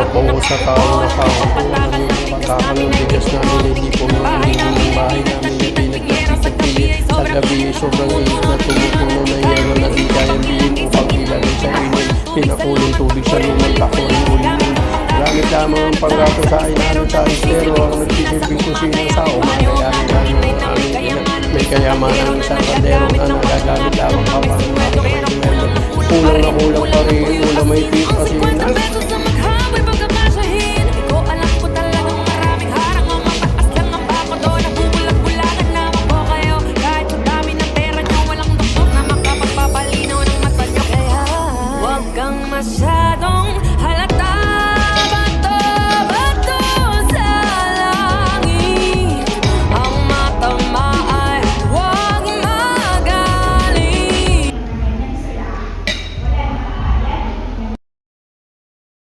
ako sa tao na kaukulan yung pagkakalang bigas namin, hindi po namin yung bahay namin yung pinagkakipagpili sa gabi. Sobrang init na tumutulo na yelo na di kaya bihin upang ilalay sa inil. Pinakulong tubig sa lumang takuring ulilin. Gamit lamang ang panggato sa inaano sa estero. Ang nagsisilbing kusina sa umagayanin namin ang aming ilan. May kayamanan sa kaldero na nagagamit lamang kapag kulang na kulang pa rin. Ulam may pit kasi